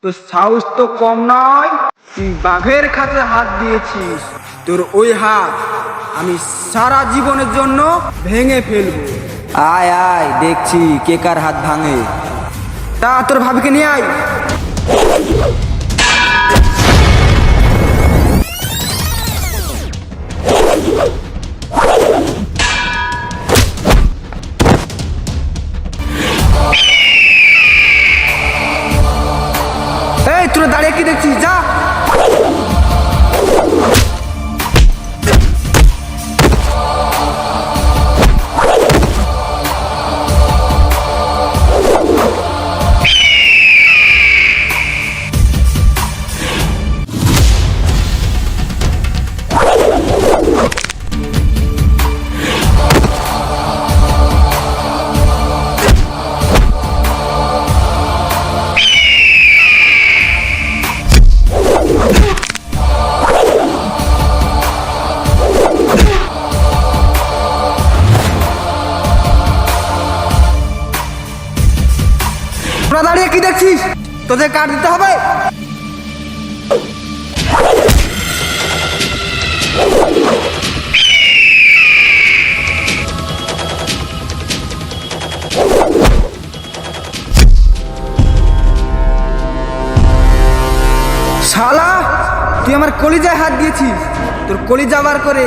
তোর সাহস তো কম নয়, তুই বাঘের খাতে হাত দিয়েছিস। তোর ওই হাত আমি সারা জীবনের জন্য ভেঙে ফেলবো। আয় আয়, দেখছি কে কার হাত ভাঙে। তা তোর ভাবিকে নিয়ে আয়। এই তোরা দাঁড়িয়ে কি দেখছিস, যা। তোরা দাঁড়িয়ে কি দেখছিস, তোদের কাট দিতে হবে। শালা, তুই আমার কলিজায় হাত দিয়েছিস, তোর কলিজা বার করে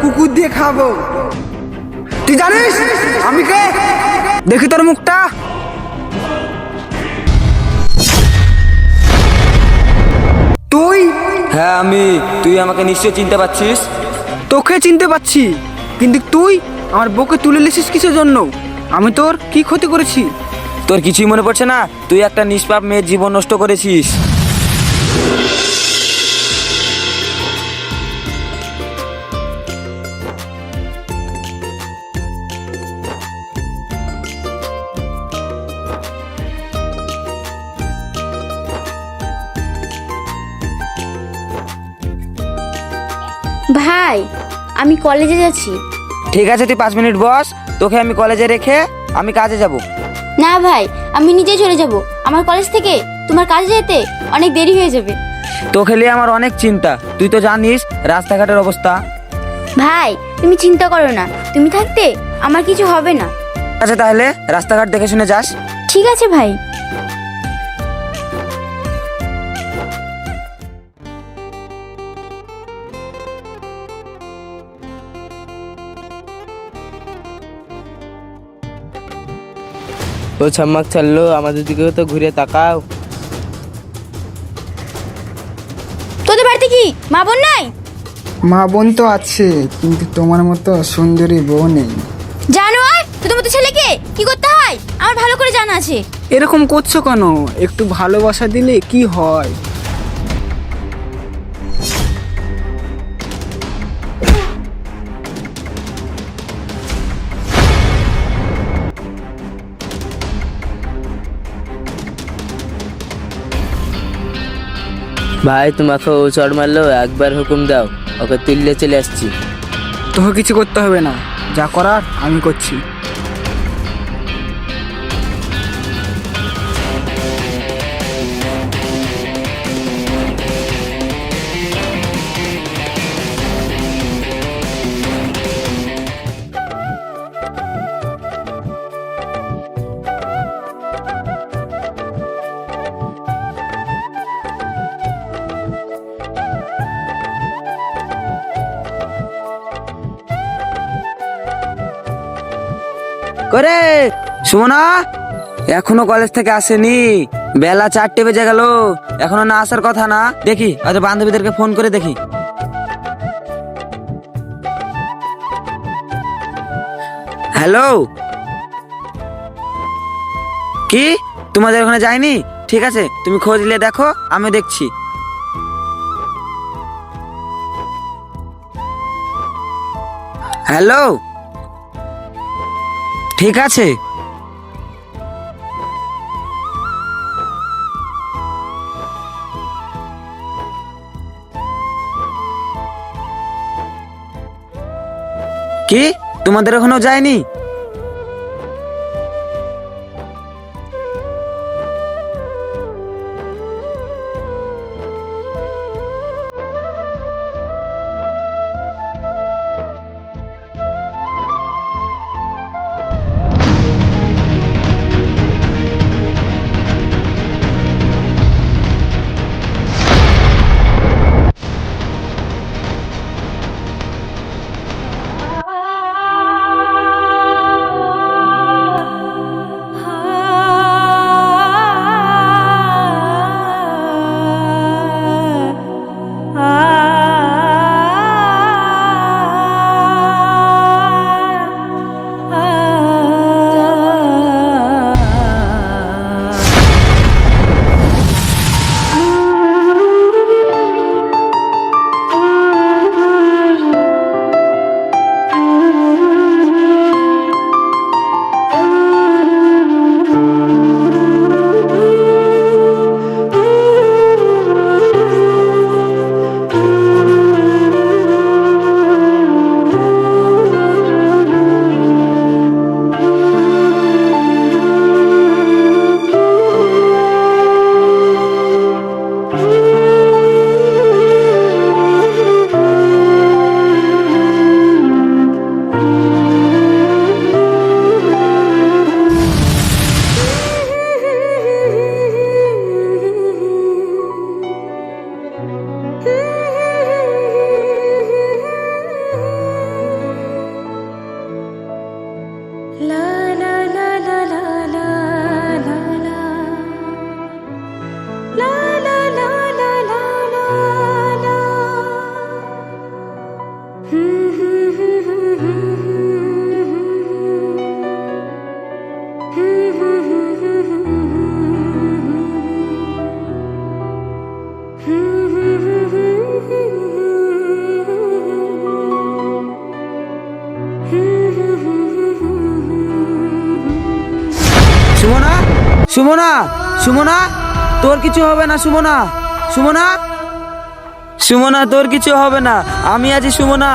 কুকুর দিয়ে খাবো। তুই জানিস আমি কে? দেখি তোর মুখটা। তুই? হ্যাঁ আমি। তুই আমাকে নিশ্চয় চিনতে পারছিস। তোকে চিনতে পারছি, কিন্তু তুই আমার বউকে তুলে নিয়েছিস কিসের জন্য? আমি তোর কি ক্ষতি করেছি? তোর কিছুই মনে পড়ছে না? তুই একটা নিষ্পাপ মেয়ের জীবন নষ্ট করেছিস। ভাই, আমি কলেজে যাচ্ছি। ঠিক আছে, তুই 5 মিনিট বস, তোকে আমি কলেজে রেখে আমি কাজে যাব। না ভাই, আমি নিজেই চলে যাব। আমার কলেজ থেকে তোমার কাজে যেতে অনেক দেরি হয়ে যাবে। তোকে নিয়ে আমার অনেক চিন্তা, তুই তো জানিস রাস্তাঘাটের অবস্থা। ভাই, তুমি চিন্তা করো না, তুমি থাকতে আমার কিছু হবে না। আচ্ছা তাহলে রাস্তাঘাট দেখে শুনে যাস। ঠিক আছে ভাই। ও ছাম্মাক ছাড়লো, আমাদের দিকেও তো ঘুরে তাকাও। তোদের বাড়িতে কি মা বোন নাই? মা বোন তো আছে, কিন্তু তোমার মতো সুন্দরী বউ নেই। জানো আর তোদের মতো ছেলেকে কি করতে হয় আমার ভালো করে জানা আছে। এরকম করছো কেন? একটু ভালোবাসা দিলে কি হয়? ভাই তোমাকে ও চড় মারলো, একবার হুকুম দাও, ওকে তুললে চলে আসছি। তোকে কিছু করতে হবে না, যা করার আমি করছি। করে সুমনা এখনো কলেজ থেকে আসেনি, বেলা 4টে বেজে গেল, এখনো না আসার কথা না। দেখি আচ্ছা বান্ধবীদেরকে ফোন করে দেখি। হ্যালো, কি তোমাদের ওখানে যায়নি? ঠিক আছে, তুমি খোঁজ নিয়ে দেখো, আমি দেখছি। হ্যালো, ঠিক আছে। কি তোমাদের ওখানেও যায়নি? সুমনা, সুমনা, তোর কিছু হবে না সুমনা, সুমনা, সুমনা, তোর কিছু হবে না, আমি আছি সুমনা।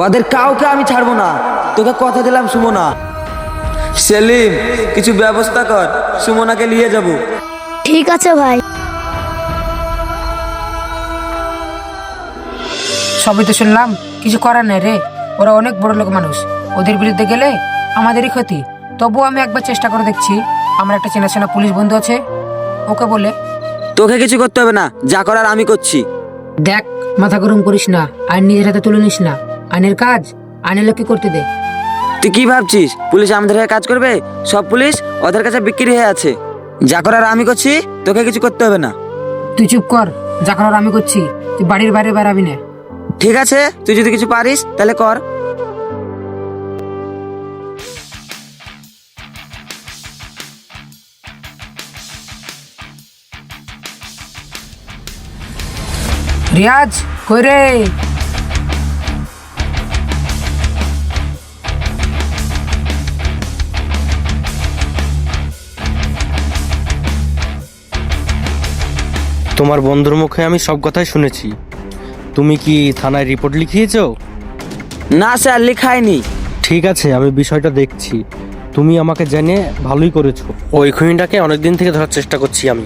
ওদের কাউকে আমি ছাড়বো না, তোকে কথা দিলাম সুমনা। সেলিম, কিছু ব্যবস্থা কর, সুমনাকে নিয়ে যাব। ঠিক আছে ভাই। সবই তো শুনলাম, কিছু করার নাই রে। ওরা অনেক বড় লোক মানুষ, ওদের বিরুদ্ধে গেলে আমাদেরই ক্ষতি। তবুও আমি একবার চেষ্টা করে দেখছি। আমার একটা চেনাশোনা পুলিশ বন্ধু আছে, ওকে বলে। তোকে কিছু করতে হবে না, যা করার আমি করছি। দেখ, মাথা গরম করিস না, আইন নিজের হাতে তুলে নিস না। আইনের কাজ আইনের লোককে করতে দে। তুই কি ভাবছিস পুলিশ আমাদের হয়ে কাজ করবে? সব পুলিশ ওদের কাছে বিক্রি হয়ে আছে। যা করার আমি করছি, তোকে কিছু করতে হবে না। তুই চুপ কর, যা করার আমি করছি। তুই বাড়ির বাইরে বেরাবি না। ঠিক আছে, তুই যদি কিছু পারিস তাহলে কর। রিয়াজ, কই রে? তোমার বন্ধুর মুখে আমি সব কথাই শুনেছি। তুমি কি থানায় রিপোর্ট লিখিয়েছো? না স্যার, লিখায়নি। ঠিক আছে, আমি বিষয়টা দেখছি। তুমি আমাকে জেনে ভালোই করেছো। ওই খুনিটাকে অনেকদিন থেকে ধরার চেষ্টা করছি আমি,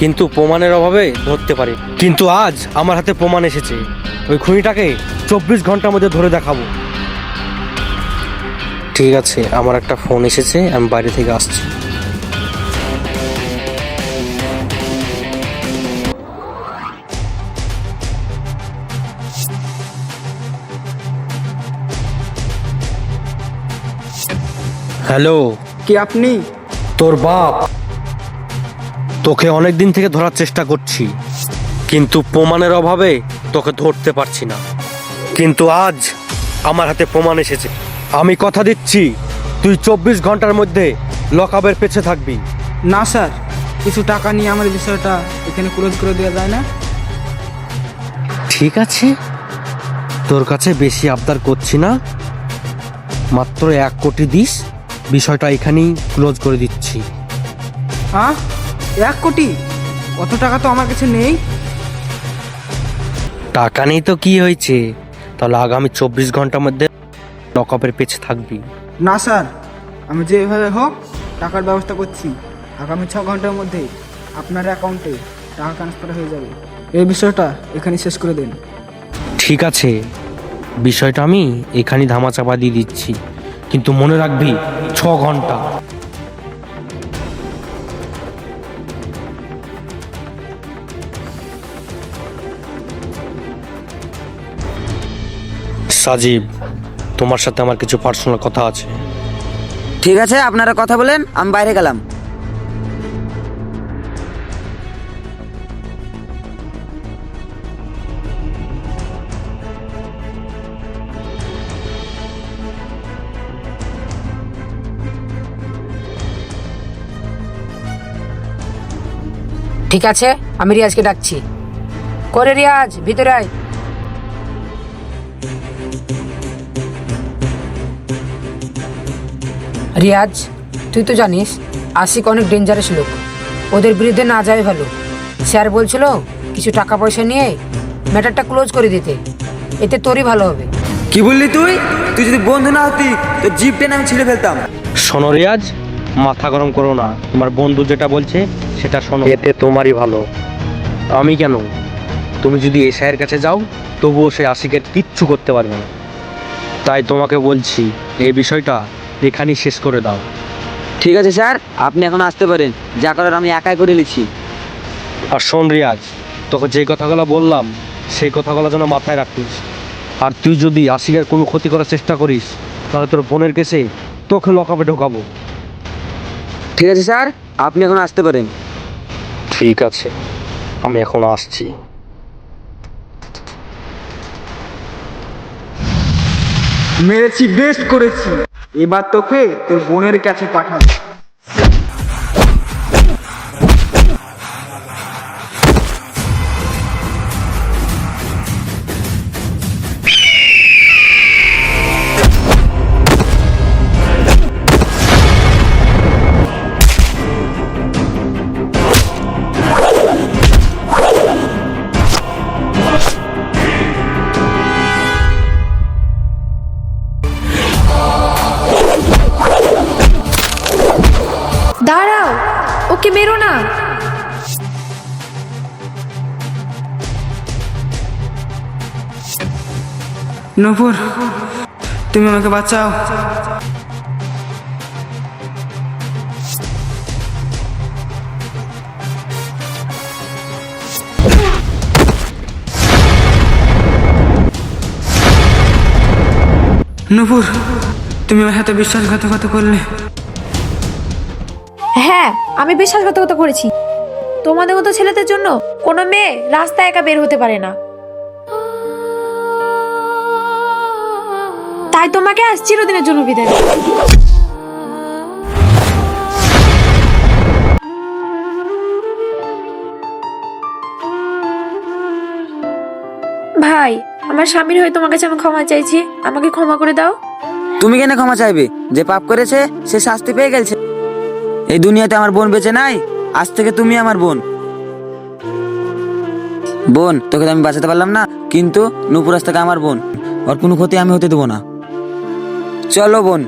কিন্তু প্রমাণের অভাবে ধরতে পারি। কিন্তু আজ আমার হাতে প্রমাণ এসেছে। ওই খুনিটাকে 24 ঘন্টার মধ্যে ধরে দেখাবো। ঠিক আছে, আমার একটা ফোন এসেছে, আমি বাইরে থেকে আসছি। হ্যালো, কি আপনি? তোর বাপ। তোকে অনেক দিন থেকে ধরার চেষ্টা করছি, কিন্তু প্রমাণের অভাবে তোকে ধরতে পারছি না। কিন্তু আজ আমার হাতে প্রমাণ এসেছে। আমি কথা দিচ্ছি, তুই 24 ঘন্টার মধ্যে লকআপের পেছে থাকবি। না স্যার, কিছু টাকা নিয়ে আমার বিষয়টা এখানে ক্লোজ করে দেওয়া যায় না? ঠিক আছে, তোর কাছে বেশি আবদার করছি না, মাত্র 1 কোটি দিস, বিষয়টা এখানেই ক্লোজ করে দিচ্ছি। হ্যাঁ, 1 কোটি? অত টাকা তো আমার কাছে নেই। টাকা নেই তো কি হয়েছে, তাহলে আগামী 24 ঘন্টার মধ্যে লকআপের পেছে থাকবি। না স্যার, আমি যেভাবে হোক টাকার ব্যবস্থা করছি। আগামী 6 ঘন্টার মধ্যে আপনার অ্যাকাউন্টে টাকা ট্রান্সফার হয়ে যাবে। এই বিষয়টা এখানে শেষ করে দিন। ঠিক আছে, বিষয়টা আমি এখানেই ধামাচাপা দিয়ে দিচ্ছি, কিন্তু মনে রাখবি 6 ঘন্টা। সাজিব, তোমার সাথে আমার কিছু পার্সোনাল কথা আছে। ঠিক আছে, আপনারা কথা বলেন, আমি বাইরে গেলাম। ঠিক আছে, আমি রিয়াজকে ডাকছি। করে রিয়াজ, ভিতরে আয়। রিয়াজ, তুই তো জানিস আশিক অনেক ডেঞ্জারাস লোক, ওদের বিরুদ্ধে না যাওয়াই ভালো। স্যার বলছিল কিছু টাকা পয়সা নিয়ে ম্যাটারটা ক্লোজ করে দিতে, এতে তোরই ভালো হবে। কি বললি তুই? তুই যদি বন্ধু না হতি তো জিপ টেনে আমি ছিঁড়ে ফেলতাম। শোনো রিয়াজ, মাথা গরম করো না, তোমার বন্ধু যেটা বলছে সেটা শোনো, এতে তোমারই ভালো। আমি কেন? তুমি যদি এসআইয়ের কাছে যাও তবুও সে আশিকের কিচ্ছু করতে পারবে না। তাই তোমাকে বলছি, এই বিষয়টা এখানেই শেষ করে দাও। ঠিক আছে স্যার, আপনি এখন আসতে পারেন, যা করার আমি একাই করে নিচ্ছি। আর শোন রিয়াজ, তোকে যে কথাগুলো বললাম সেই কথাগুলো যেন মাথায় রাখিস। আর তুই যদি আশিকের কোনো ক্ষতি করার চেষ্টা করিস তাহলে তোর বোনের কেসে তোকে লকআপে ঢোকাবো। ঠিক আছে স্যার, আপনি এখন আসতে পারেন। ঠিক আছে, আমি এখন আসছি। মেরেছি, বেস্ট করেছি। এবার তোকে তোর বোনের কাছে পাঠাবো। দাঁড়াও, ওকে মেরো না। নূপুর, তুমি আমাকে বাঁচাও। নূপুর, তুমি আমার সাথে বিশ্বাসঘাতকতা করলে। হ্যাঁ, আমি বিশ্বাসঘাতকতা করেছি। তোমাদের মতো ছেলেদের জন্য কোনো মেয়ে রাস্তায় একা বের হতে পারে না। তাই তোমাকে আজ চিরদিনের জন্য বিদায় দিই। ভাই, আমার স্বামীর হয়ে তোমার কাছে আমি ক্ষমা চাইছি, আমাকে ক্ষমা করে দাও। তুমি কেন ক্ষমা চাইবে? যে পাপ করেছে সে শাস্তি পেয়ে গেছে। এই দুনিয়াতে আমার বোন বেঁচে নাই, আজ থেকে তুমি আমার বোন। বোন, তোকে তো আমি বাঁচাতে পারলাম না, কিন্তু নূপুর আজ থেকে আমার বোন। ওর কোনো ক্ষতি আমি হতে দেবো না। চলো বোন।